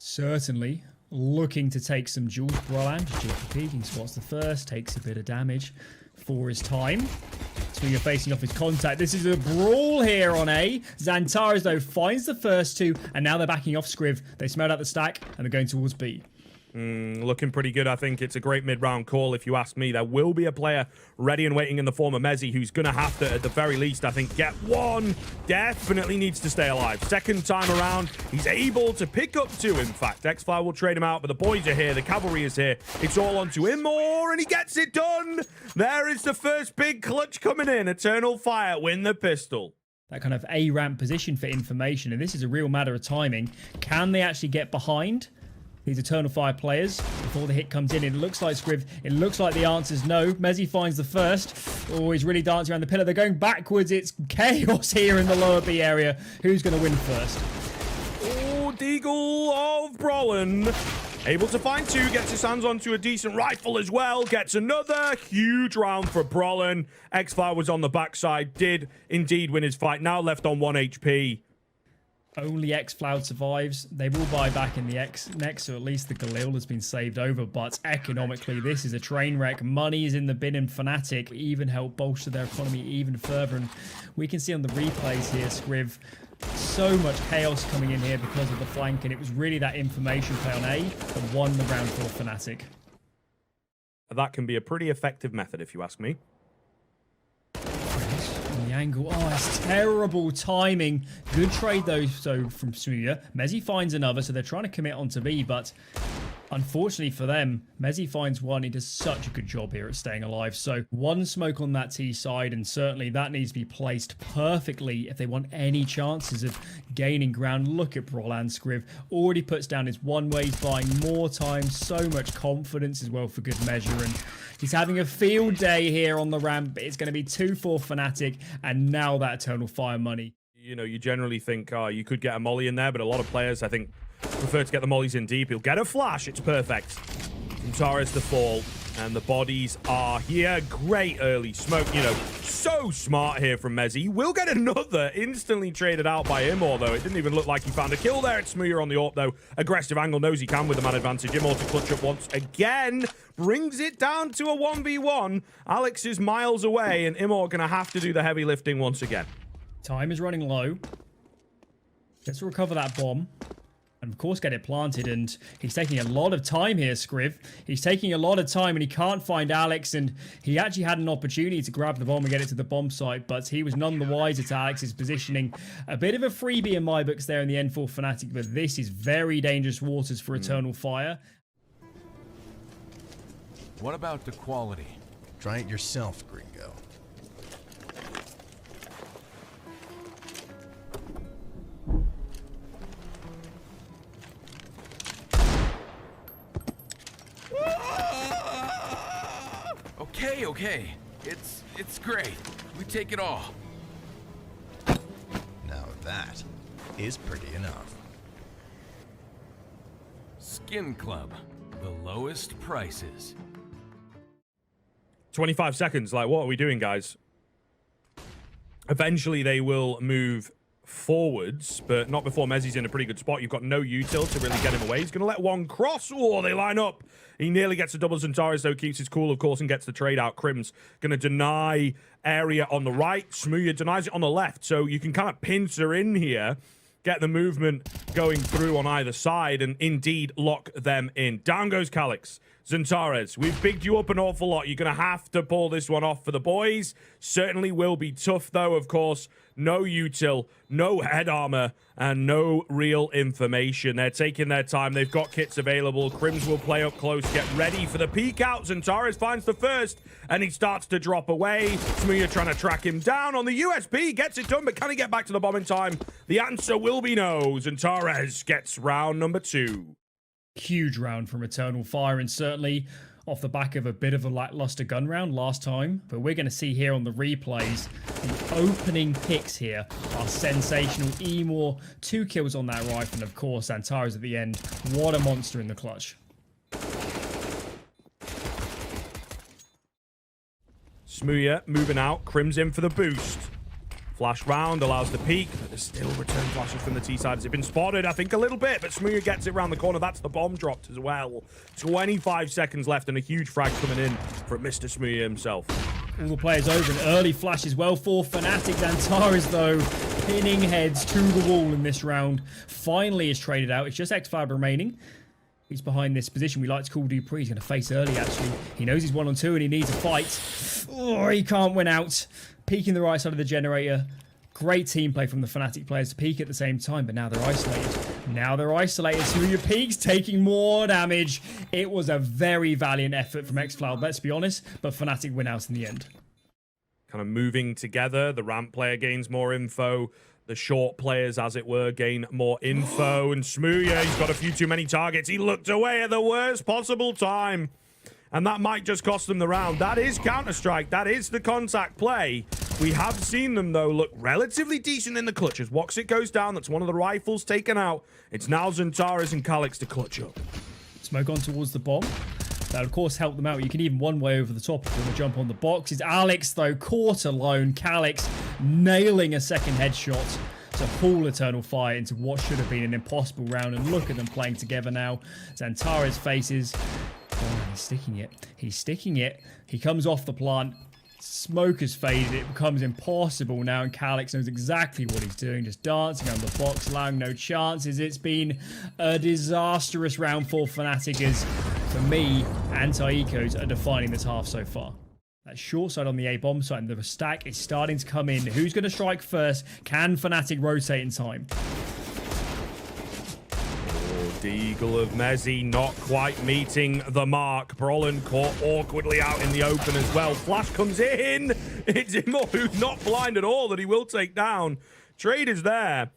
Certainly looking to take some duels. Brolan just peeking, spots the first, takes a bit of damage for his time. Smooya facing off his contact. This is a brawl here on A. Xantares, though, finds the first two, and now they're backing off Scriv. They smelled out the stack, and they're going towards B. Looking pretty good. I think it's a great mid-round call, if you ask me. There will be a player ready and waiting in the form of Mezzi, who's going to have to, at the very least, I think, get one. Definitely needs to stay alive. Second time around, he's able to pick up two, in fact. Xflower will trade him out, but the boys are here. The cavalry is here. It's all onto him more, and he gets it done. There is the first big clutch coming in. Eternal Fire win the pistol. That kind of A ramp position for information, and this is a real matter of timing. Can they actually get behind these Eternal Fire players before the hit comes in? It looks like Scriv. It looks like the answer's no. Mezzi finds the first. Oh, he's really dancing around the pillar. They're going backwards. It's chaos here in the lower B area. Who's going to win first? Oh, Deagle of Brolan. Able to find two, gets his hands onto a decent rifle as well, gets another huge round for Brolan. Xflower was on the backside, did indeed win his fight, now left on 1 HP. Only Xflower survives. They will buy back in the X next, so at least the Galil has been saved over, but economically, this is a train wreck. Money is in the bin, and Fnatic even help bolster their economy even further, and we can see on the replays here, Scriv, so much chaos coming in here because of the flank, and it was really that information play on A that won the round for Fnatic. That can be a pretty effective method, if you ask me. The angle. Oh, it's terrible timing. Good trade, though, so from Smooya. Mezzi finds another, so they're trying to commit onto B, but unfortunately for them, Mezzi finds one. He does such a good job here at staying alive. So one smoke on that T side, and certainly that needs to be placed perfectly if they want any chances of gaining ground. Look at Brolan. Scriv already puts down his one way. He's buying more time, so much confidence as well for good measure, and he's having a field day here on the ramp. It's going to be 2-4 Fnatic, and now that Eternal Fire money. You know, you generally think, oh, you could get a molly in there, but a lot of players, I think, prefer to get the mollies in deep. He'll get a flash. It's perfect. Xantares the fall, and the bodies are here. Great early smoke. You know, so smart here from Mezzi. He will get another instantly traded out by Immor, though. It didn't even look like he found a kill there. It's Smooya on the AWP, though. Aggressive angle, knows he can with the man advantage. Immor to clutch up once again. Brings it down to a 1v1. Alex is miles away, and Immor going to have to do the heavy lifting once again. Time is running low. Gets to recover that bomb. And of course get it planted, and he's taking a lot of time here, Scriv. He's taking a lot of time, and he can't find Alex, and he actually had an opportunity to grab the bomb and get it to the bomb site, but he was none the wiser to Alex's positioning. A bit of a freebie in my books there in the end for Fnatic, but this is very dangerous waters for Eternal Fire. What about the quality? Try it yourself, gringo. Okay. It's great. We take it all. Now that is pretty enough. Skin Club, the lowest prices. 25 seconds. Like, what are we doing, guys? Eventually, they will move forwards, but not before Mezzi's in a pretty good spot. You've got no util to really get him away. He's going to let one cross. Oh, they line up. He nearly gets a double. Xantares, though, keeps his cool, of course, and gets the trade out. Crim's going to deny area on the right. Smooya denies it on the left, so you can kind of pincer in here, get the movement going through on either side, and indeed lock them in. Down goes Calix. Xantares, we've bigged you up an awful lot. You're going to have to pull this one off for the boys. Certainly will be tough, though, of course. No util, no head armor, and no real information. They're taking their time. They've got kits available. Crims will play up close, get ready for the peek out. Xantares finds the first, and he starts to drop away. Smooya trying to track him down on the USP. Gets it done, but can he get back to the bomb in time? The answer will be no. Xantares gets round number 2. Huge round from Eternal Fire, and certainly off the back of a bit of a lackluster gun round last time. But we're going to see here on the replays, the opening picks here are sensational. Immor, 2 kills on that rifle, and of course Xantares at the end. What a monster in the clutch. Smooya moving out. Crim's in for the boost. Flash round allows the peek, but there's still return flashes from the T side. Has it been spotted? I think a little bit, but Smooya gets it round the corner. That's the bomb dropped as well. 25 seconds left and a huge frag coming in from Mr. Smooya himself. All the players over. An early flash as well for Fnatic. Antares, though, pinning heads to the wall in this round. Finally is traded out. It's just xCloud remaining. He's behind this position we like to call Dupree. He's going to face early, actually. He knows he's 1-on-2 and he needs a fight. Oh, he can't win out. Peeking the right side of the generator. Great team play from the Fnatic players to peek at the same time, but now they're isolated. Now they're isolated. Smooya peeks, taking more damage. It was a very valiant effort from xCloud, let's be honest, but Fnatic win out in the end. Kind of moving together. The ramp player gains more info. The short players, as it were, gain more info. And Smooya, he's got a few too many targets. He looked away at the worst possible time. And that might just cost them the round. That is Counter-Strike. That is the contact play. We have seen them, though, look relatively decent in the clutch. As Woxic goes down, that's one of the rifles taken out. It's now Xantares and Calyx to clutch up. Smoke on towards the bomb. That, of course, help them out. You can even one way over the top if you want to jump on the box. It's Alex, though, caught alone. Calyx nailing a second headshot to haul Eternal Fire into what should have been an impossible round. And look at them playing together now. Xantares faces... Oh, he's sticking it. He's sticking it. He comes off the plant. Smoke has faded. It becomes impossible now, and Calyx knows exactly what he's doing. Just dancing around the box, allowing no chances. It's been a disastrous round for Fnatic, as for me, anti-ecos are defining this half so far. That short side on the A-bomb side, and the stack is starting to come in. Who's going to strike first? Can Fnatic rotate in time? Deagle of Mezzi not quite meeting the mark. Brolin caught awkwardly out in the open as well. Flash comes in. It's Immo, who's not blind at all, that he will take down. Trade is there.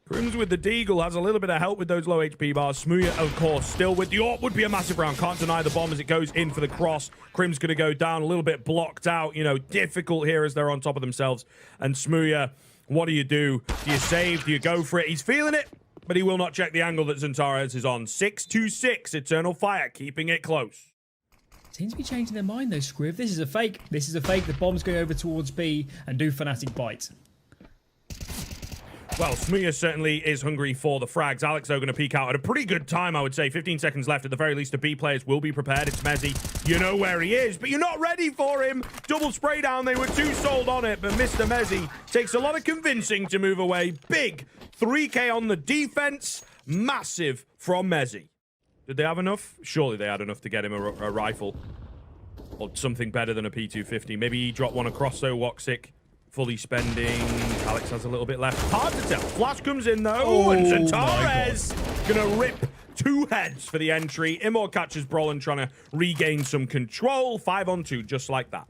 Crims with the Deagle has a little bit of help with those low HP bars. Smooya, of course, still with the AWP. Would be a massive round. Can't deny the bomb as it goes in for the cross. Crim's going to go down a little bit blocked out. You know, difficult here as they're on top of themselves. And Smooya, what do? Do you save? Do you go for it? He's feeling it, but he will not check the angle that Xantares is on. 6-2-6, Eternal Fire, keeping it close. Seems to be changing their mind, though, Scriv. This is a fake. This is a fake. The bomb's going over towards B, and do Fnatic bite? Well, Smooya certainly is hungry for the frags. Alex, though, going to peek out at a pretty good time, I would say. 15 seconds left. At the very least, the B players will be prepared. It's Mezzi. You know where he is, but you're not ready for him. Double spray down. They were too sold on it, but Mr. Mezzi takes a lot of convincing to move away. Big 3K on the defense. Massive from Mezzi. Did they have enough? Surely they had enough to get him a rifle. Or something better than a P250. Maybe he dropped one across, though, Woxic. Fully spending. Alex has a little bit left. Hard to tell. Flash comes in, though. And Xantares gonna rip two heads for the entry. Immo catches Brolin trying to regain some control. 5-on-2, just like that.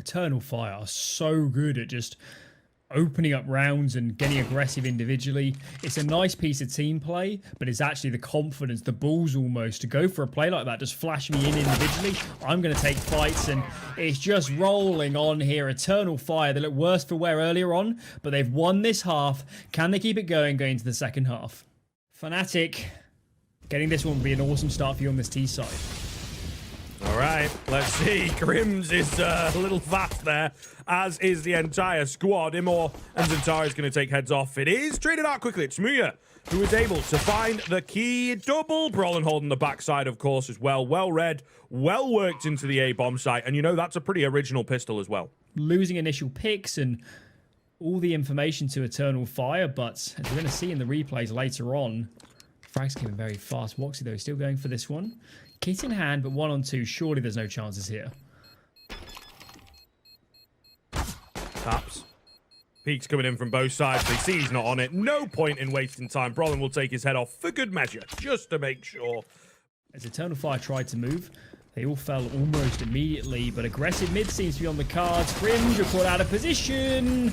Eternal Fire are so good at just opening up rounds and getting aggressive individually. It's a nice piece of team play, but it's actually the confidence, the balls almost, to go for a play like that. Just flash me in individually. I'm going to take fights, and it's just rolling on here. Eternal Fire, they look worse for wear earlier on, but they've won this half. Can they keep it going into the second half? Fnatic, getting this one would be an awesome start for you on this T side. All right, let's see. Crims is a little fast there, as is the entire squad. Immo and Xantares is going to take heads off. It is traded out quickly. It's Smooya who is able to find the key double. Brolin holding the backside, of course, as well. Well read, well worked into the A-bomb site. And you know, that's a pretty original pistol as well. Losing initial picks and all the information to Eternal Fire, but as we're going to see in the replays later on, frags came in very fast. Woxy, though, still going for this one. Kit in hand, but 1-on-2. Surely there's no chances here. Taps. Peek's coming in from both sides. They see he's not on it. No point in wasting time. Brolin will take his head off for good measure, just to make sure. As Eternal Fire tried to move, they all fell almost immediately, but aggressive mid seems to be on the cards. Fringe are caught out of position.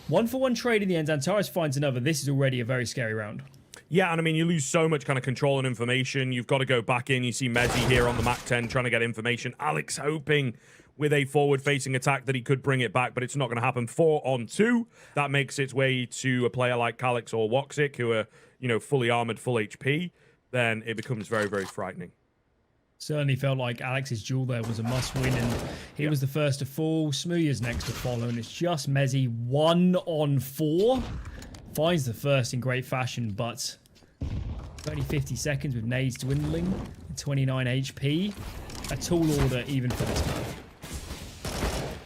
1-for-1 trade in the end. Antares finds another. This is already a very scary round. Yeah, and I mean, you lose so much kind of control and information. You've got to go back in. You see Mezzi here on the Mac 10 trying to get information. Alex hoping with a forward-facing attack that he could bring it back, but it's not going to happen. 4-on-2. That makes its way to a player like Calyx or Woxic, who are, you know, fully armored, full HP. Then it becomes very, very frightening. Certainly felt like Alex's duel there was a must-win, and he was the first to fall. Smooya's next to follow, and it's just Mezzy 1-on-4. Finds the first in great fashion, but only 50 seconds with nades dwindling, 29 HP. A tall order even for this man.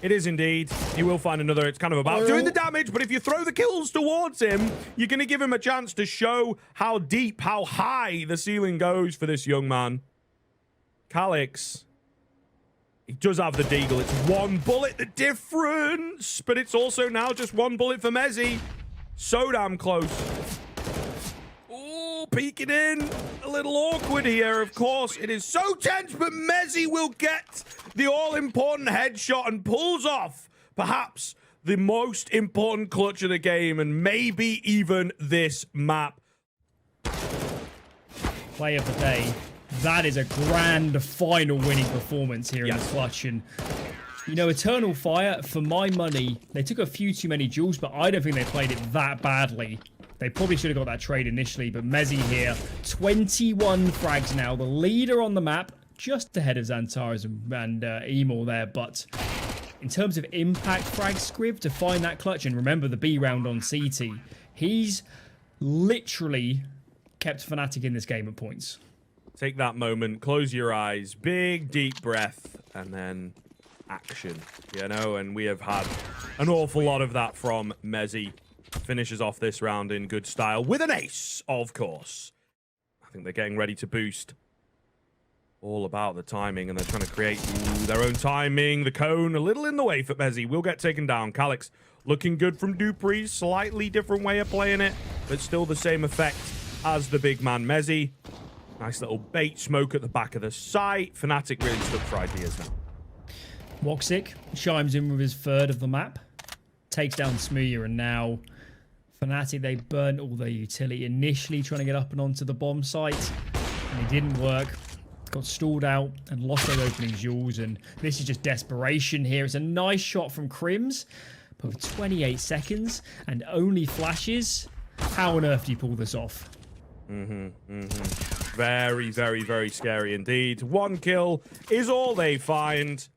It is indeed. He will find another. It's kind of about doing the damage, but if you throw the kills towards him, you're going to give him a chance to show how deep, how high the ceiling goes for this young man. Calyx, he does have the deagle. It's one bullet, the difference, but it's also now just one bullet for Mezzy. So damn close. Oh, peeking in. A little awkward here, of course. It is so tense, but Mezzy will get the all-important headshot and pulls off perhaps the most important clutch of the game and maybe even this map. Play of the day. That is a grand final winning performance here in the clutch. And, you know, Eternal Fire, for my money, they took a few too many duels, but I don't think they played it that badly. They probably should have got that trade initially, but Mezzy here, 21 frags now, the leader on the map, just ahead of Xantares and Emor there. But in terms of impact frag scrib to find that clutch, and remember the B round on CT, he's literally kept Fnatic in this game at points. Take that moment, close your eyes, big deep breath, and then action, you know, and we have had an awful lot of that from Mezzy. Finishes off this round in good style with an ace, of course. I think they're getting ready to boost. All about the timing, and they're trying to create their own timing. The cone a little in the way for Mezzy. Will get taken down. Calyx looking good from Dupree. Slightly different way of playing it, but still the same effect as the big man Mezzy. Nice little bait smoke at the back of the site. Fnatic really stuck for ideas now. Woxic chimes in with his third of the map. Takes down Smooya, and now Fnatic, they burnt all their utility initially trying to get up and onto the bomb site, and it didn't work. Got stalled out and lost their opening duels, and this is just desperation here. It's a nice shot from Crims, but for 28 seconds and only flashes, how on earth do you pull this off? Very, very, very scary indeed. One kill is all they find.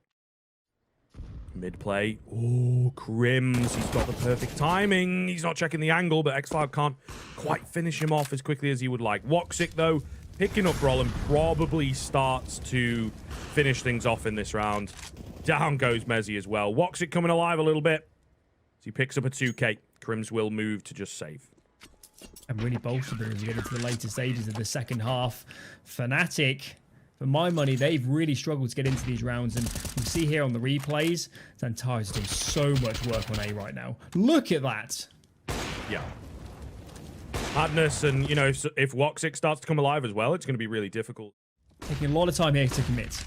Mid play. Oh, Crims. He's got the perfect timing. He's not checking the angle, but xCloud can't quite finish him off as quickly as he would like. Woxic, though, picking up Brolin, probably starts to finish things off in this round. Down goes Mezzy as well. Woxic coming alive a little bit. As he picks up a 2K. Crims will move to just save. And really bolstered them as we get into the later stages of the second half. Fnatic, for my money, they've really struggled to get into these rounds. And you see here on the replays, Xantares is doing so much work on A right now. Look at that. Yeah. Madness, and, you know, if Woxic starts to come alive as well, it's going to be really difficult. Taking a lot of time here to commit.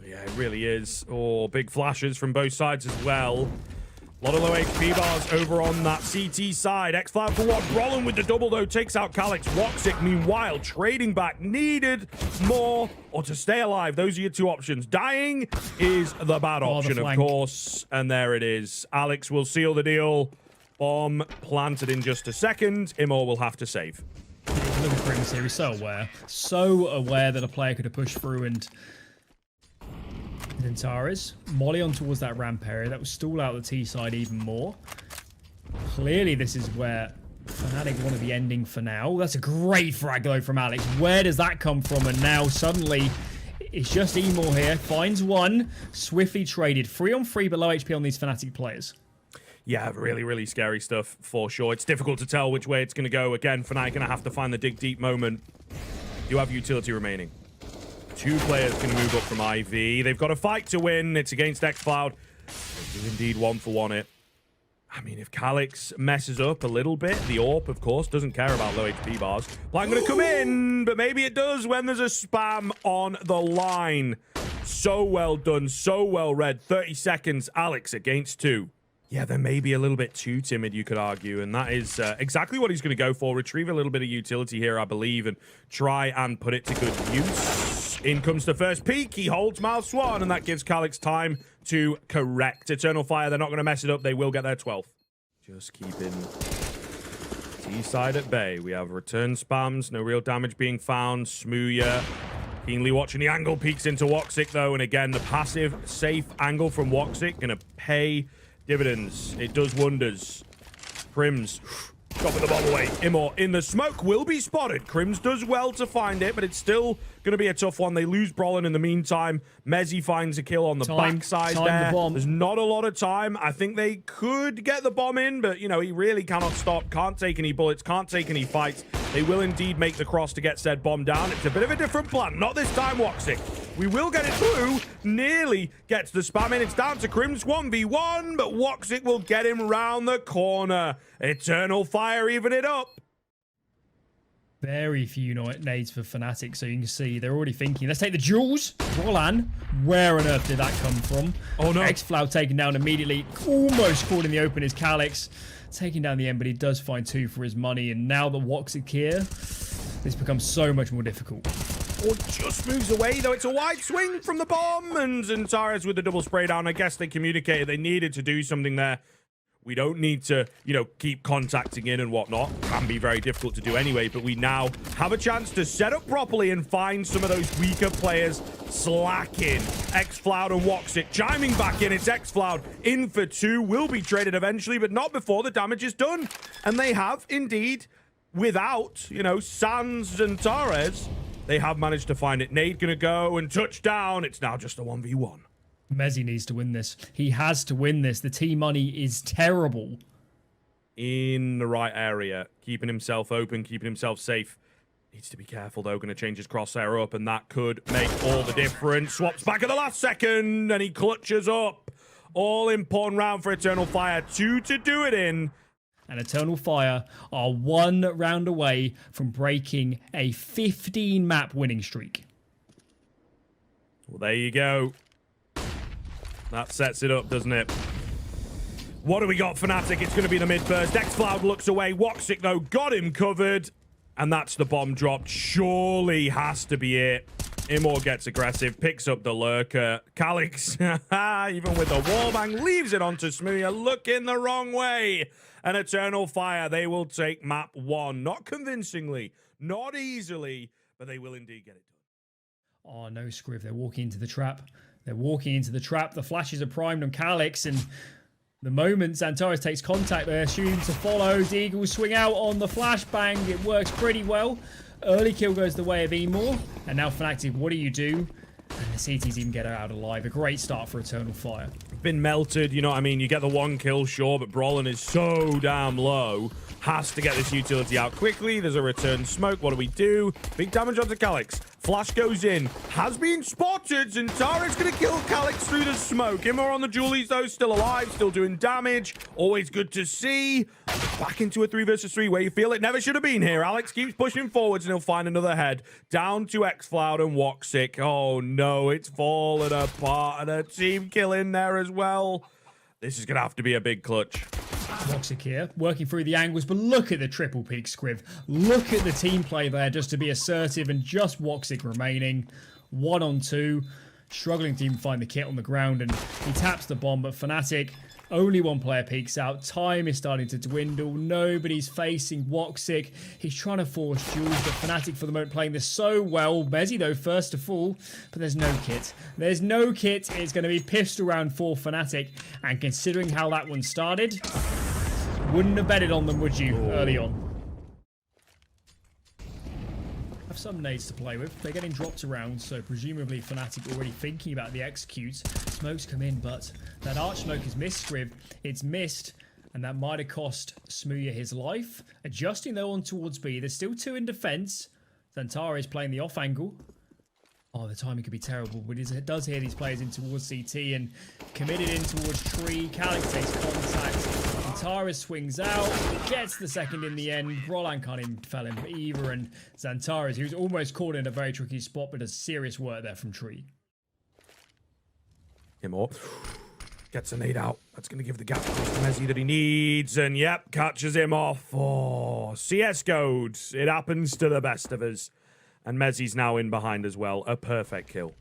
Yeah, it really is. Oh, big flashes from both sides as well. A lot of low HP bars over on that CT side. xCloud for what? Brolin with the double, though, takes out Calyx. Woxic, meanwhile, trading back. Needed more or to stay alive. Those are your two options. Dying is the bad option, of course. And there it is. Alex will seal the deal. Bomb planted in just a second. Emor will have to save. Look at Crims here. He's so aware. So aware that a player could have pushed through, and Xantares molly on towards that ramp area. That will stall out the T side even more. Clearly, this is where Fnatic want to be ending for now. That's a great frag though from Alex. Where does that come from? And now suddenly it's just Emor here. Finds one. Swiftly traded. 3-on-3 below HP on these Fnatic players. Yeah, really, really scary stuff for sure. It's difficult to tell which way it's going to go. Again, Fnatic going to have to find the dig deep moment. You have utility remaining. Two players can move up from IV. They've got a fight to win. It's against xCloud. They do indeed 1-for-1 it. I mean, if Calyx messes up a little bit, the AWP, of course, doesn't care about low HP bars. Plan going to come in, but maybe it does when there's a spam on the line. So well done, so well read. 30 seconds, Alex against 2. Yeah, they're maybe a little bit too timid, you could argue, and that is exactly what he's going to go for. Retrieve a little bit of utility here, I believe, and try and put it to good use. In comes the first peek. He holds Miles Swan, and that gives Calyx time to correct. Eternal Fire, they're not going to mess it up. They will get their 12th. Just keeping T-side at bay. We have return spams, no real damage being found. Smooya Keenly watching the angle, peeks into Woxic though, and again, the passive, safe angle from Woxic gonna pay dividends. It does wonders. Crims dropping the bomb away. Immor in the smoke will be spotted. Crims does well to find it, but it's still going to be a tough one. They lose Brolin in the meantime. Mezzi finds a kill on the backside there. There's not a lot of time. I think they could get the bomb in, but, you know, he really cannot stop. Can't take any bullets. Can't take any fights. They will indeed make the cross to get said bomb down. It's a bit of a different plan. Not this time, Woxic. We will get it through. Nearly gets the spam in. It's down to Crims 1v1, but Woxic will get him round the corner. Eternal Fire even it up. Very few nades for Fnatic, so you can see they're already thinking, let's take the jewels. Roland, where on earth did that come from? Oh no. Xflow taken down immediately. Almost caught in the open is Calix. Taking down the end, but he does find 2 for his money. And now that Woxic here, this becomes so much more difficult. Or just moves away, though. It's a wide swing from the bomb. And Zantares with the double spray down. I guess they communicated they needed to do something there. We don't need to, you know, keep contacting in and whatnot. Can be very difficult to do anyway, but we now have a chance to set up properly and find some of those weaker players slacking. Xfloud and Woxic chiming back in. It's Xfloud in for 2. Will be traded eventually, but not before the damage is done. And they have indeed, without, you know, Sans and Tares, they have managed to find it. Nade gonna go and touchdown. It's now just a 1v1. Mezzi needs to win this. He has to win this. The team money is terrible. In the right area. Keeping himself open, keeping himself safe. Needs to be careful, though. Going to change his crosshair up, and that could make all the difference. Swaps back at the last second, and he clutches up. All important round for Eternal Fire. 2 to do it in. And Eternal Fire are 1 round away from breaking a 15-map winning streak. Well, there you go. That sets it up, doesn't it? What do we got, Fnatic? It's going to be the mid-burst. Xfloud looks away. Woxic, though, got him covered. And that's the bomb dropped. Surely has to be it. Immor gets aggressive, picks up the lurker. Calix, even with the wallbang, leaves it onto Smooya, looking the wrong way. And Eternal Fire, they will take map 1. Not convincingly, not easily, but they will indeed get it done. Oh, no, Scriv. They're walking into the trap. They're walking into the trap. The flashes are primed on Calix, and the moment Zantares takes contact, they assume to follow. Deagles swing out on the flashbang. It works pretty well. Early kill goes the way of Immor. And now Fnatic, what do you do? And the CTs even get her out alive. A great start for Eternal Fire. Been melted, you know what I mean? You get the 1 kill, sure, but Brolin is so damn low. Has to get this utility out quickly. There's a return smoke. What do we do? Big damage onto Calix. Flash goes in. Has been spotted. Zantares going to kill Calix through the smoke. Immor on the Julies, though, still alive, still doing damage. Always good to see. Back into a 3 versus 3 where you feel it never should have been here. Alex keeps pushing forwards, and he'll find another head. Down to Xfloud and Woxic. Oh, no, it's fallen apart. And a team kill in there as well. This is going to have to be a big clutch. Woxic here, working through the angles, but look at the triple peak, Scriv. Look at the team play there, just to be assertive, and just Woxic remaining. 1 on 2, struggling to even find the kit on the ground, and he taps the bomb, but Fnatic, only 1 player peeks out. Time is starting to dwindle. Nobody's facing Woxic. He's trying to force duels, but Fnatic for the moment playing this so well. Mezzi, though, first to fall, but there's no kit. There's no kit. It's going to be pistol round for Fnatic, and considering how that one started, wouldn't have betted on them, would you, early on? Have some nades to play with. They're getting dropped around, so presumably Fnatic already thinking about the execute. Smokes come in, but that arch smoke is missed, Scriv. It's missed, and that might have cost Smooya his life. Adjusting, though, on towards B. There's still 2 in defense. Zantares playing the off angle. Oh, the timing could be terrible, but it does hear these players in towards CT and committed in towards tree. Calix takes contact. Zantares swings out, gets the second in the end. Roland can't even fell him either, and Zantares, who's almost caught in a very tricky spot, but does serious work there from tree. Immor gets a nade out. That's going to give the gap to Mezzi that he needs, and yep, catches him off. Oh, CSGO'd. It happens to the best of us. And Mezzi's now in behind as well. A perfect kill.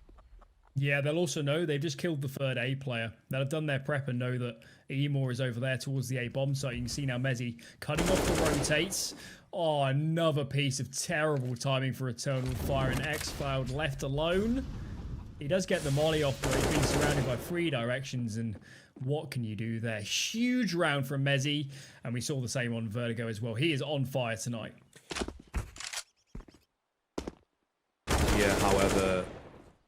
Yeah, they'll also know they've just killed the 3rd A player. They'll have done their prep and know that Immor is over there towards the A bomb site. You can see now Mezzi cutting off the rotates. Oh, another piece of terrible timing for Eternal Fire, and xCloud left alone. He does get the molly off, but he's being surrounded by 3 directions, and what can you do there? Huge round from Mezzy, and we saw the same on Vertigo as well. He is on fire tonight. Yeah, however,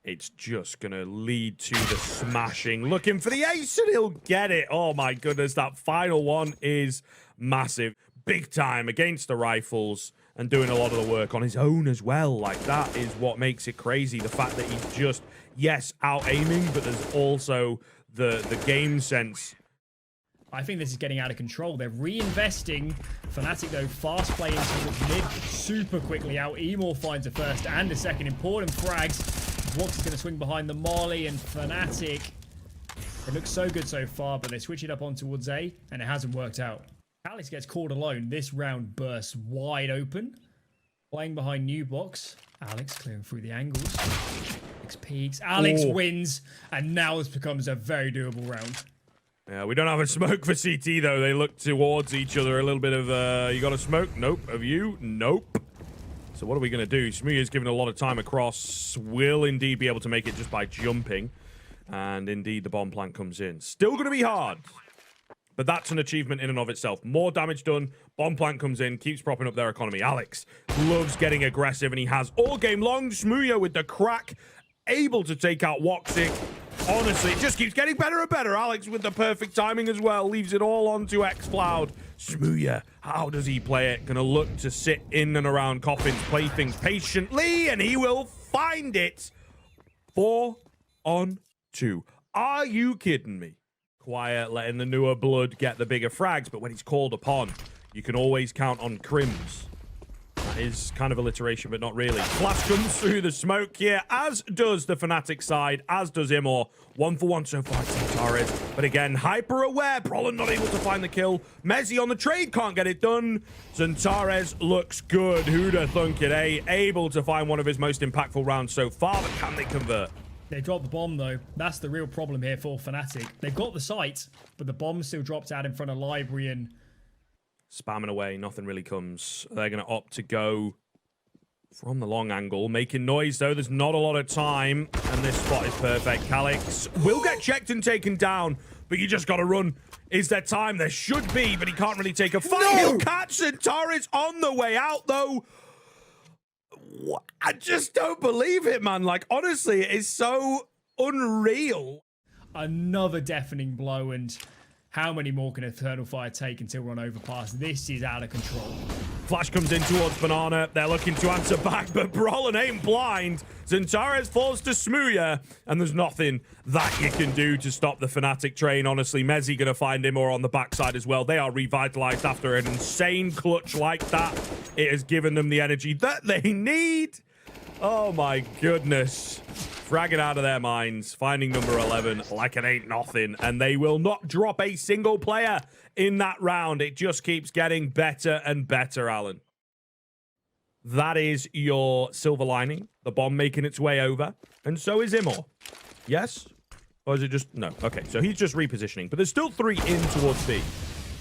it's just going to lead to the smashing. Looking for the ace, and he'll get it. Oh my goodness, that final one is massive. Big time against the rifles and doing a lot of the work on his own as well. Like, that is what makes it crazy. The fact that he's just, yes, out-aiming, but there's also the game sense. I think this is getting out of control. They're reinvesting. Fnatic, though, fast playing towards mid super quickly out. Emor finds a first and a second. Important frags. Vox is going to swing behind the molly, and Fnatic, it looks so good so far, but they switch it up on towards A, and it hasn't worked out. Alex gets caught alone. This round bursts wide open. Playing behind new box. Alex clearing through the angles. Alex peeks. Alex wins. And now this becomes a very doable round. Yeah, we don't have a smoke for CT, though. They look towards each other. A little bit of, you got a smoke? Nope. Have you? Nope. So what are we going to do? Smooya's given a lot of time across. Will indeed be able to make it just by jumping. And indeed, the bomb plant comes in. Still going to be hard. But that's an achievement in and of itself. More damage done. Bomb plant comes in, keeps propping up their economy. Alex loves getting aggressive, and he has all game long. Smooya with the crack, able to take out Woxic. Honestly, it just keeps getting better and better. Alex with the perfect timing as well. Leaves it all onto xCloud. Smooya, how does he play it? Gonna look to sit in and around coffins, play things patiently, and he will find it. 4 on 2. Are you kidding me? Quiet, letting the newer blood get the bigger frags, but when he's called upon, you can always count on Crims. That is kind of alliteration, but not really. Flash comes through the smoke here, as does the Fnatic side, as does Imor. 1 for 1 so far, Xantares. But again, hyper aware. Brolin not able to find the kill. Mezzy on the trade, can't get it done. Xantares looks good. Who'd have thunk it, eh? Able to find one of his most impactful rounds so far, but can they convert? They dropped the bomb, though. That's the real problem here for Fnatic. They've got the site, but the bomb still drops out in front of Library, and spamming away, nothing really comes. They're going to opt to go from the long angle. Making noise, though. There's not a lot of time, and this spot is perfect. Calix will get checked and taken down, but you just got to run. Is there time? There should be, but he can't really take a fight. No! He'll catch Xantares on the way out, though. I just don't believe it, man. Like, honestly, it is so unreal. Another deafening blow, and how many more can Eternal Fire take until run overpass? This is out of control. Flash comes in towards Banana. They're looking to answer back, but Brolin ain't blind. Xantares falls to Smooya, and there's nothing that you can do to stop the Fnatic train. Honestly, Mezzy gonna find him or on the backside as well. They are revitalized after an insane clutch like that. It has given them the energy that they need. Oh my goodness. Fragging out of their minds, finding number 11 like it ain't nothing, and they will not drop a single player in that round. It just keeps getting better and better, Alan. That is your silver lining. The bomb making its way over, and so is Imor. Yes? Or is it just... No. Okay, so he's just repositioning, but there's still 3 in towards B.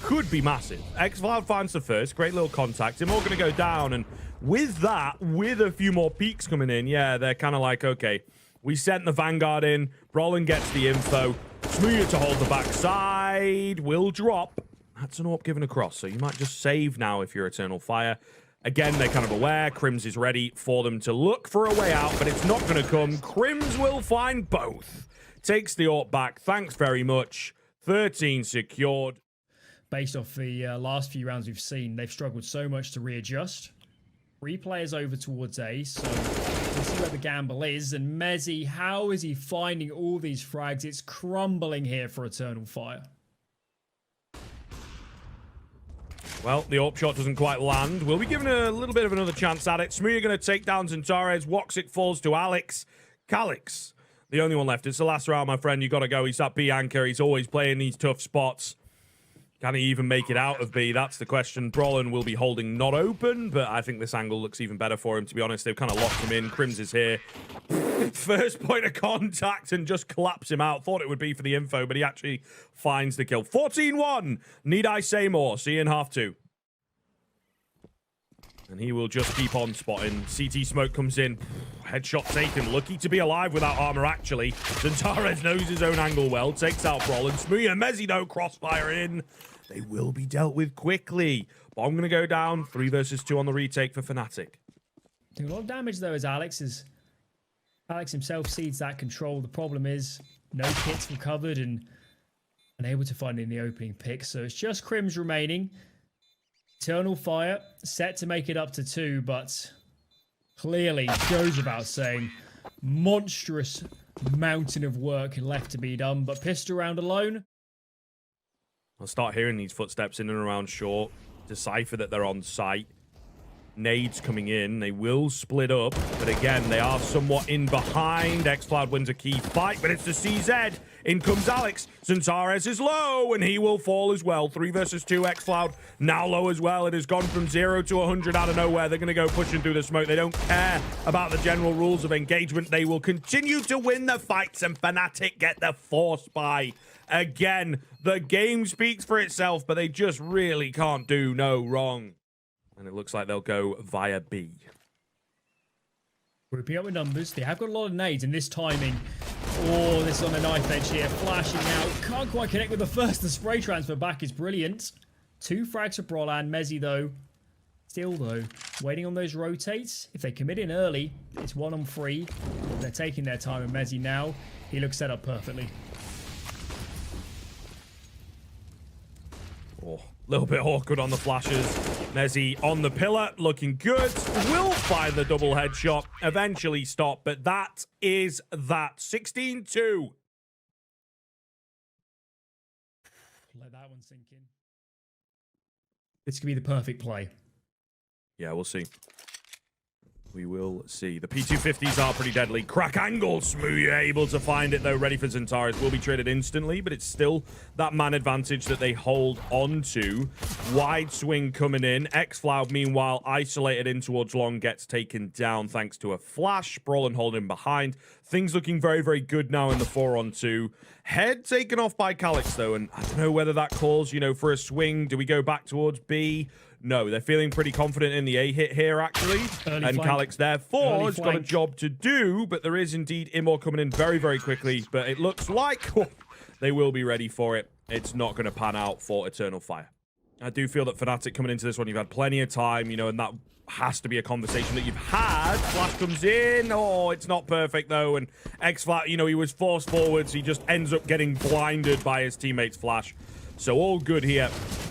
Could be massive. xCloud finds the first. Great little contact. Imor going to go down, and with that, with a few more peaks coming in, yeah, they're kind of like, okay, we sent the Vanguard in. Brolin gets the info. Smooya to hold the backside. Will drop. That's an AWP given across, so you might just save now if you're Eternal Fire. Again, they're kind of aware. Crims is ready for them to look for a way out, but it's not going to come. Crims will find both. Takes the AWP back. Thanks very much. 13 secured. Based off the last few rounds we've seen, they've struggled so much to readjust. 3 players over towards A, so we'll see where the gamble is. And Mezzy, how is he finding all these frags? It's crumbling here for Eternal Fire. Well, the AWP shot doesn't quite land. We'll be given a little bit of another chance at it. Smooya going to take down Xantares. Woxic falls to Alex. Calix, the only one left. It's the last round, my friend. You got to go. He's that B anchor. He's always playing these tough spots. Can he even make it out of B? That's the question. Brolin will be holding not open, but I think this angle looks even better for him, to be honest. They've kind of locked him in. Crims is here. First point of contact and just collapse him out. Thought it would be for the info, but he actually finds the kill. 14-1. Need I say more? See you in half 2. And he will just keep on spotting. CT smoke comes in. Headshot taken. Lucky to be alive without armor, actually. Zantares knows his own angle well. Takes out Brawl. And Smooya and Mezzi don't crossfire in. They will be dealt with quickly. Bomb going to go down. 3 versus 2 on the retake for Fnatic. Doing a lot of damage, though, as Alex himself seeds that control. The problem is no kits recovered and unable to find in the opening pick. So it's just Crims remaining. Eternal Fire set to make it up to 2, but clearly goes without saying, monstrous mountain of work left to be done. But pissed around alone. I'll start hearing these footsteps in and around short. Decipher that they're on site. Nades coming in. They will split up, but again, they are somewhat in behind. xCloud wins a key fight, but it's the CZ. In comes Alex. Zantares is low, and he will fall as well. 3 versus 2. xCloud now low as well. It has gone from 0 to 100 out of nowhere. They're going to go pushing through the smoke. They don't care about the general rules of engagement. They will continue to win the fights, and Fnatic get the force buy. Again, the game speaks for itself, but they just really can't do no wrong. And it looks like they'll go via B. Grouping up with numbers. They have got a lot of nades, and this timing. Oh, this on the knife edge here. Flashing out. Can't quite connect with the first. The spray transfer back is brilliant. 2 frags for Brawl and Mezzi, though. Still, though, waiting on those rotates. If they commit in early, it's 1 on 3. They're taking their time, and Mezzi now, he looks set up perfectly. Oh, a little bit awkward on the flashes. Mezzi on the pillar, looking good. Will find the double headshot. Eventually stop, but that is that. 16-2. Let that one sink in. This could be the perfect play. Yeah, we'll see. We will see. The P250s are pretty deadly. Crack angle. Smooya able to find it, though. Ready for Zantares. Will be traded instantly, but it's still that man advantage that they hold on to. Wide swing coming in. xCloud, meanwhile, isolated in towards long, gets taken down thanks to a flash. Brolin holding behind. Things looking very, very good now in the 4-on-2. Head taken off by Calix, though, and I don't know whether that calls, you know, for a swing. Do we go back towards B? No, they're feeling pretty confident in the A hit here, actually. Early and flank. Calix, therefore, Early has got a flank. job to do, but there is indeed Immor coming in very, very quickly. But it looks like they will be ready for it. It's not going to pan out for Eternal Fire. I do feel that Fnatic coming into this one, you've had plenty of time, you know, and that has to be a conversation that you've had. Flash comes in. Oh, it's not perfect, though. And xFlat, you know, he was forced forwards. He just ends up getting blinded by his teammate's flash. So all good here.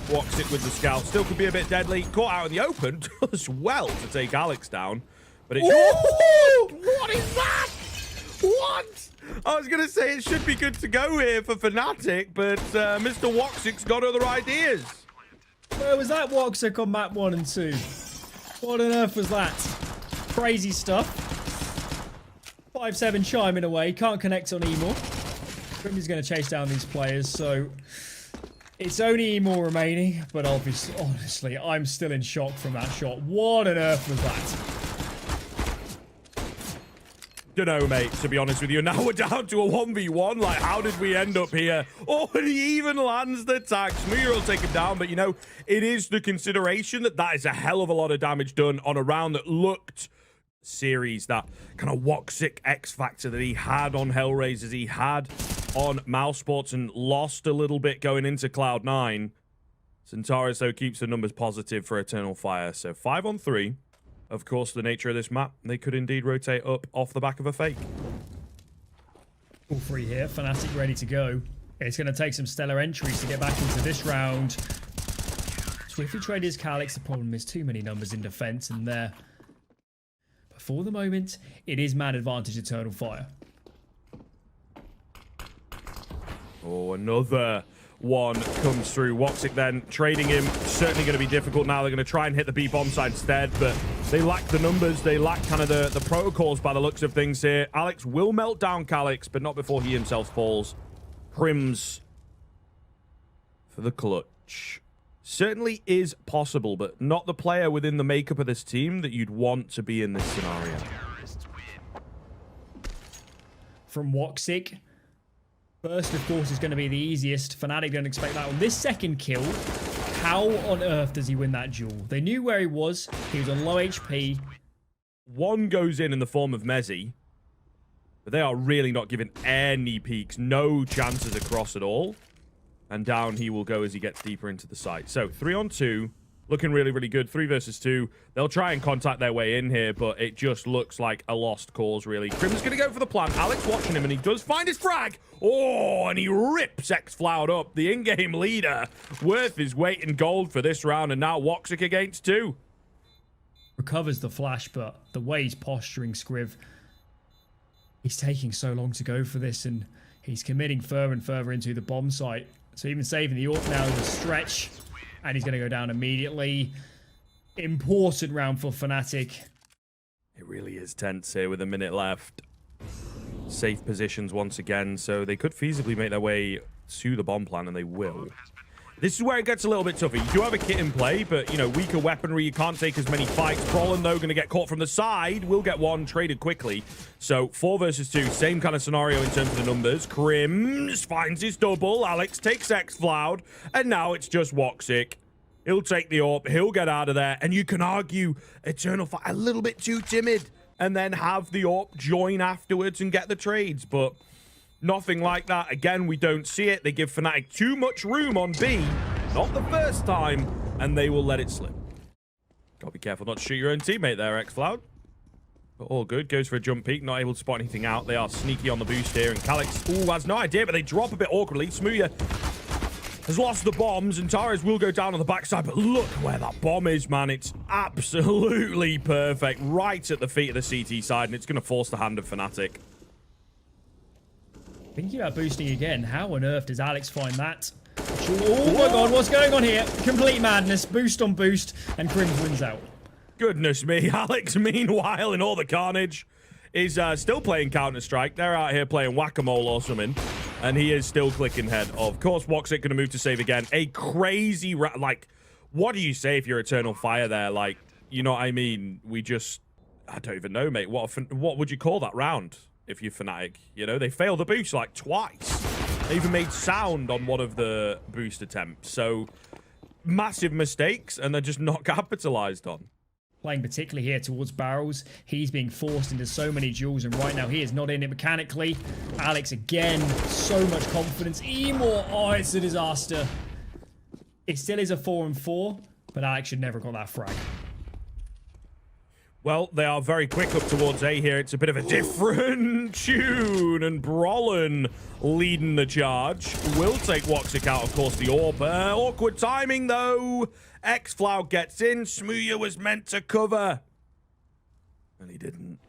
Walks it with the scout. Still could be a bit deadly. Caught out in the open. Does well to take Alex down. But it's... What is that? What? I was going to say it should be good to go here for Fnatic, but Mr. Woxic's got other ideas. Where was that Woxic on map 1 and 2? What on earth was that? Crazy stuff. 5-7 chiming away. Can't connect on Emor. Grimby's going to chase down these players, so... It's only Emor remaining, but obviously, honestly, I'm still in shock from that shot. What on earth was that? Dunno, mate, to be honest with you. Now we're down to a 1v1. Like, how did we end up here? Oh, and he even lands the tag. Smooya will take him down, but, you know, it is the consideration that that is a hell of a lot of damage done on a round that looked... series, that kind of Woxic X factor that he had on Hellraisers, he had on Mousesports, and lost a little bit going into Cloud9. Zantares, though, keeps the numbers positive for Eternal Fire. So 5-on-3. Of course, the nature of this map, they could indeed rotate up off the back of a fake. All 3 here. Fnatic ready to go. It's going to take some stellar entries to get back into this round. Swiftly trade is Calix. The problem is too many numbers in defense, and there. But for the moment, it is man advantage Eternal Fire. Oh, another one comes through. Woxic then trading him. Certainly going to be difficult now. They're going to try and hit the B bomb side instead, but they lack the numbers. They lack kind of the protocols by the looks of things here. Alex will melt down Calix, but not before he himself falls. Crims for the clutch. Certainly is possible, but not the player within the makeup of this team that you'd want to be in this scenario. From Woxic. First, of course, is going to be the easiest. Fnatic don't expect that one. This second kill How on earth does he win that duel? They knew where he was. He was on low HP. One goes in the form of Mezzi. But they are really not giving any peeks. No chances across at all. And down he will go as he gets deeper into the site. So 3-on-2. Looking really, really good. 3 versus 2. They'll try and contact their way in here, but it just looks like a lost cause, really. Crim's going to go for the plant. Alex watching him, and he does find his frag. Oh, and he rips xFloud up. The in-game leader. Worth his weight in gold for this round, and now Woxic against 2. Recovers the flash, but the way he's posturing, Scriv, he's taking so long to go for this, and he's committing further and further into the bomb site. So even saving the AWP now is a stretch. And he's going to go down immediately. Important round for Fnatic. It really is tense here with a minute left. Safe positions once again, so they could feasibly make their way to the bomb plant, and they will. This is where it gets a little bit tougher. You do have a kit in play, but, you know, weaker weaponry. You can't take as many fights. Brolin, though, going to get caught from the side. Will get one traded quickly. So 4 versus 2. Same kind of scenario in terms of the numbers. Crims finds his double. Alex takes xFloud. And now it's just Woxic. He'll take the AWP. He'll get out of there. And you can argue Eternal Fire a little bit too timid. And then have the AWP join afterwards and get the trades. But nothing like that. Again, we don't see it. They give Fnatic too much room on B. Not the first time. And they will let it slip. Gotta be careful not to shoot your own teammate there, xFloud. But all good. Goes for a jump peek. Not able to spot anything out. They are sneaky on the boost here. And Calix, has no idea, but they drop a bit awkwardly. Smooya has lost the bombs, and Torres will go down on the backside, but look where that bomb is, man. It's absolutely perfect. Right at the feet of the CT side, and it's going to force the hand of Fnatic. Thinking about boosting again. How on earth does Alex find that? Oh my god, what's going on here? Complete madness. Boost on boost, and Crims wins out. Goodness me. Alex, meanwhile, in all the carnage, is still playing Counter-Strike. They're out here playing Whack-A-Mole or something. And he is still clicking head. Of course, Woxic going to move to save again. A crazy... like, what do you say if you're Eternal Fire there? Like, you know what I mean? We just... I don't even know, mate. What would you call that round if you're Fnatic? You know, they failed the boost, like, twice. They even made sound on one of the boost attempts. So, massive mistakes, and they're just not capitalized on. Playing particularly here towards barrels. He's being forced into so many duels, and right now he is not in it mechanically. Alex again, so much confidence. Emor, oh, it's a disaster. It still is a 4-on-4, but Alex should never have got that frag. Well, they are very quick up towards A here. It's a bit of a different tune, and Brolin leading the charge. Will take Woxic out, of course, the AWP. Awkward timing, though. xFloud gets in. Smooya was meant to cover. And he didn't.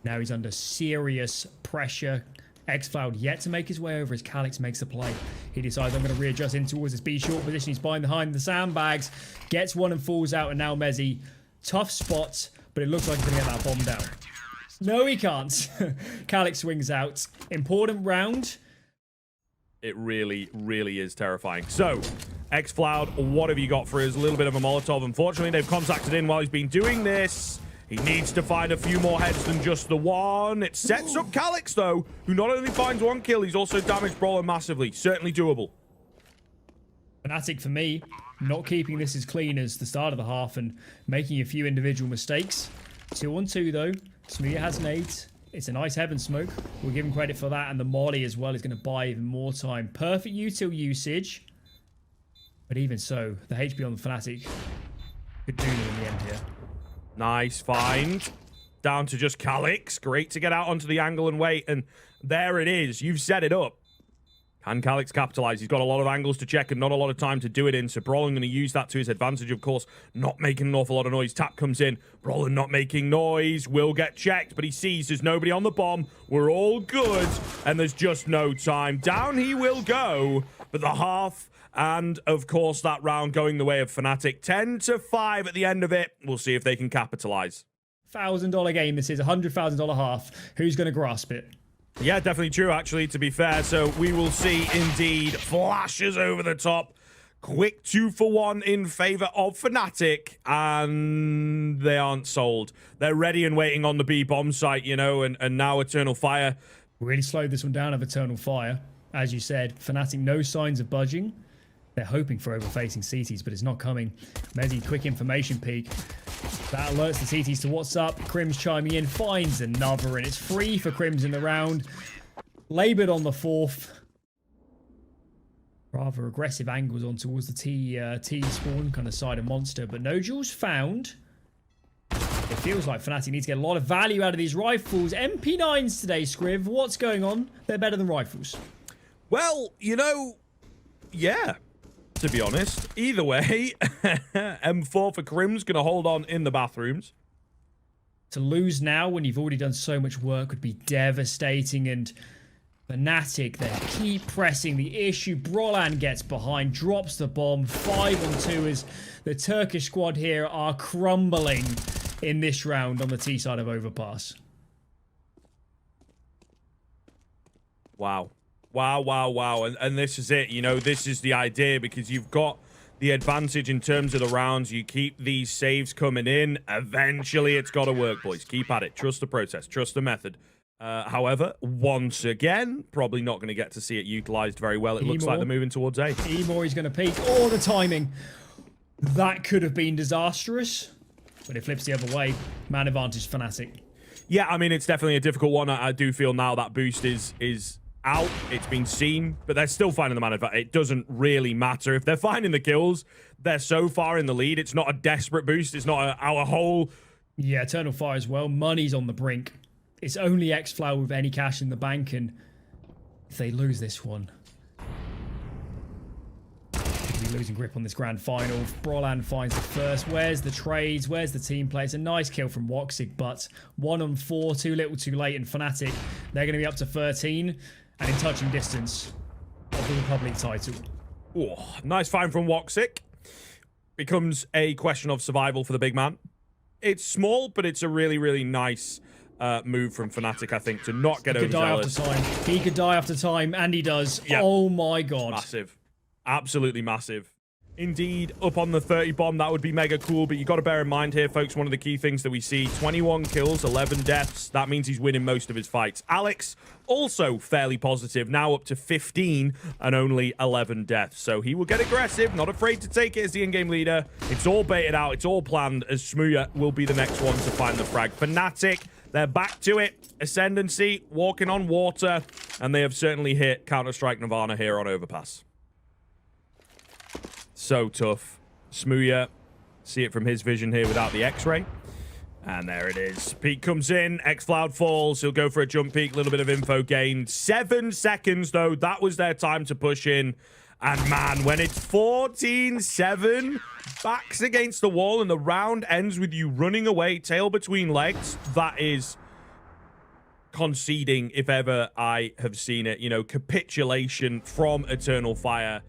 Now he's under serious pressure. xFloud yet to make his way over as Calix makes the play. He decides, I'm going to readjust in towards this B short position. He's behind the sandbags. Gets one and falls out, and now Mezzi. Tough spot, but it looks like he's going to get that bomb down. No, he can't. Calix swings out. Important round. It really, really is terrifying. So, xFloud, what have you got for us? A little bit of a Molotov. Unfortunately, they've contacted in while he's been doing this. He needs to find a few more heads than just the one. It sets up Calix, though, who not only finds one kill, he's also damaged Brawler massively. Certainly doable. Fnatic, for me, not keeping this as clean as the start of the half and making a few individual mistakes. 2-on-2, though. Smooya has nades. It's a nice heaven smoke. We'll give him credit for that. And the Molly as well is going to buy even more time. Perfect util usage. But even so, the HP on the Fnatic could do it in the end here. Nice find. Down to just Calix. Great to get out onto the angle and wait. And there it is. You've set it up. Can Calix capitalize? He's got a lot of angles to check and not a lot of time to do it in. So Brolin going to use that to his advantage, of course. Not making an awful lot of noise. Tap comes in. Brolin not making noise. Will get checked, but he sees there's nobody on the bomb. We're all good. And there's just no time. Down he will go. But the half and, of course, that round going the way of Fnatic. 10-5 at the end of it. We'll see if they can capitalize. $1,000 game this is. $100,000 half. Who's going to grasp it? Yeah, definitely true, actually, to be fair. So we will see, indeed, flashes over the top. Quick 2-for-1 in favor of Fnatic. And they aren't sold. They're ready and waiting on the B bomb site, you know, and now Eternal Fire. Really slowed this one down of Eternal Fire. As you said, Fnatic, no signs of budging. They're hoping for overfacing CTs, but it's not coming. Mezzy, quick information peek. That alerts the CTs to what's up. Crim's chiming in, finds another, and it's free for Crims in the round. Labored on the fourth. Rather aggressive angles on towards the T spawn kind of side of Monster, but no jewels found. It feels like Fnatic need to get a lot of value out of these rifles. MP9s today, Scriv. What's going on? They're better than rifles. Well, you know, yeah, to be honest. Either way, M4 for Crim's going to hold on in the bathrooms. To lose now when you've already done so much work would be devastating, and Fnatic, they keep pressing the issue. Brolan gets behind, drops the bomb. 5-on-2 as the Turkish squad here are crumbling in this round on the T side of Overpass. Wow. Wow, wow, wow. And this is it. You know, this is the idea, because you've got the advantage in terms of the rounds. You keep these saves coming in. Eventually, it's got to work, boys. Keep at it. Trust the process. Trust the method. However, once again, probably not going to get to see it utilized very well. It looks like they're moving towards A. Emor is going to peek. Oh, the timing. That could have been disastrous, but it flips the other way. Man advantage Fnatic. Yeah, I mean, it's definitely a difficult one. I do feel now that boost is out. It's been seen, but they're still finding the man advantage. It doesn't really matter. If they're finding the kills, they're so far in the lead. It's not a desperate boost. It's not our whole... Yeah, Eternal Fire as well. Money's on the brink. It's only X-Flower with any cash in the bank, and if they lose this one, they'll be losing grip on this grand final. Brolan finds the first. Where's the trades? Where's the team play? It's a nice kill from Woxic, but 1-on-4, too little too late, and Fnatic, they're going to be up to 13 and in touching distance of the Republic title. Oh, nice find from Woxic. Becomes a question of survival for the big man. It's small, but it's a really, really nice move from Fnatic, I think, to not get overzealous. He could die after time, and he does. Yep. Oh my god. Massive. Absolutely massive. Indeed, up on the 30 bomb, that would be mega cool, but you got to bear in mind here, folks, one of the key things that we see, 21 kills, 11 deaths. That means he's winning most of his fights. Alex, also fairly positive, now up to 15 and only 11 deaths. So he will get aggressive, not afraid to take it as the in-game leader. It's all baited out, it's all planned, as Smooya will be the next one to find the frag. Fnatic, they're back to it. Ascendancy, walking on water, and they have certainly hit Counter-Strike Nirvana here on Overpass. So tough. Smooya, see it from his vision here without the X-ray. And there it is. Peek comes in. X-Cloud falls. He'll go for a jump peek. A little bit of info gained. 7 seconds, though. That was their time to push in. And, man, when it's 14-7, backs against the wall, and the round ends with you running away, tail between legs, that is conceding if ever I have seen it. You know, capitulation from Eternal Fire.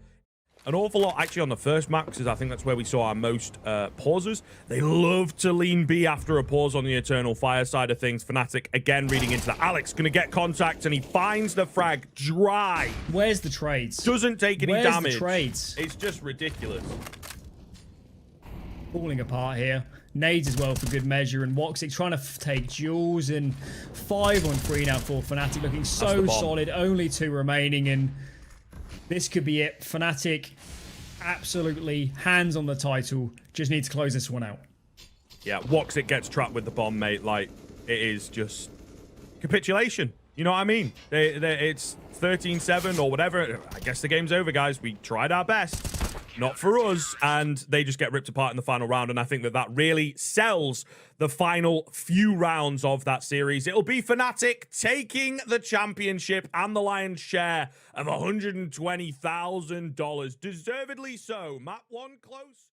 An awful lot actually on the first map, because I think that's where we saw our most pauses. They love to lean B after a pause on the Eternal Fire side of things. Fnatic again reading into that. Alex going to get contact, and he finds the frag dry. Where's the trades? Doesn't take any damage. Where's the trades? It's just ridiculous. Falling apart here. Nades as well for good measure, and Woxic trying to take duels, and 5-on-3 now for Fnatic, looking so solid. Only 2 remaining, and this could be it. Fnatic, absolutely hands on the title. Just need to close this one out. Yeah, Woxic gets trapped with the bomb, mate. Like, it is just capitulation. You know what I mean? It's 13-7 or whatever. I guess the game's over, guys. We tried our best. Not for us. And they just get ripped apart in the final round. And I think that that really sells the final few rounds of that series. It'll be Fnatic taking the championship and the lion's share of $120,000. Deservedly so. Map 1 close.